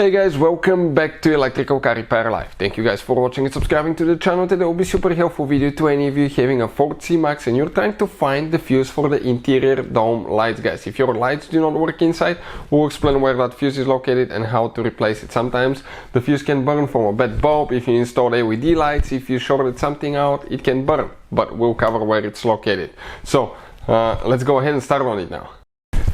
Hey guys, welcome back to Electrical Car Repair Live. Thank you guys for watching and subscribing to the channel. Today will be super helpful video to any of you having a Ford C-Max and you're trying to find the fuse for the interior dome lights, guys. If your lights do not work inside, we'll explain where that fuse is located and how to replace it. Sometimes the fuse can burn from a bad bulb. If you installed LED lights, if you shorted something out, it can burn, but we'll cover where it's located. So let's go ahead and start on it now.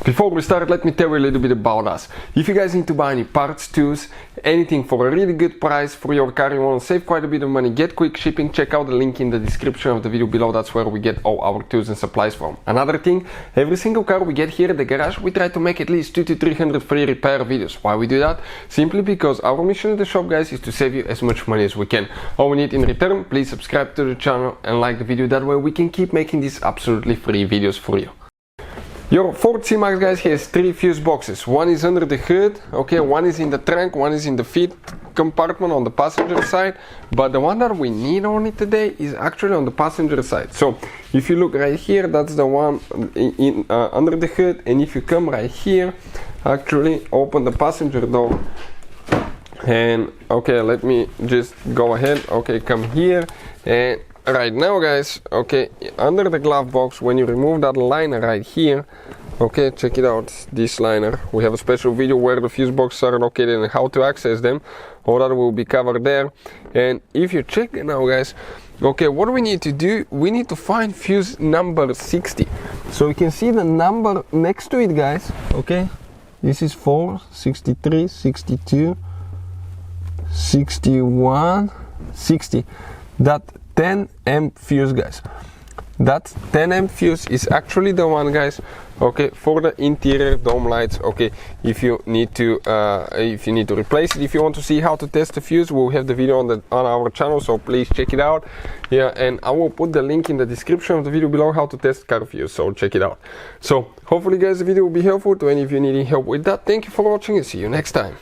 Before we start, let me tell you a little bit about us. If you guys need to buy any parts, tools, anything for a really good price for your car, you want to save quite a bit of money, get quick shipping, check out the link in the description of the video below. That's where we get all our tools and supplies from. Another thing, every single car we get here at the garage, we try to make at least 200 to 300 free repair videos. Why we do that? Simply because our mission at the shop, guys, is to save you as much money as we can. All we need in return, please subscribe to the channel and like the video. That way we can keep making these absolutely free videos for you. Your Ford C-Max, guys, has 3 fuse boxes. One is under the hood, okay, one is in the trunk, one is in the feet compartment on the passenger side, but the one that we need on it today is actually on the passenger side. So if you look right here, that's the one under the hood, and if you come right here, actually open the passenger door, and okay, let me just go ahead, okay, come here, and right now, guys, okay, under the glove box, when you remove that liner right here, okay, check it out, this liner, we have a special video where the fuse boxes are located and how to access them. All that will be covered there. And if you check it now, guys, okay, what we need to do, we need to find fuse number 60. So you can see the number next to it, guys, okay, this is 4, 63, 62, 61, 60. That 10 amp fuse, guys, that 10 amp fuse is actually the one, guys, okay, for the interior dome lights. Okay, if you need to replace it, if you want to see how to test the fuse, we'll have the video on our channel, so please check it out. Yeah, and I will put the link in the description of the video below how to test car fuse, so check it out. So hopefully, guys, the video will be helpful to any of you needing help with that. Thank you for watching and see you next time.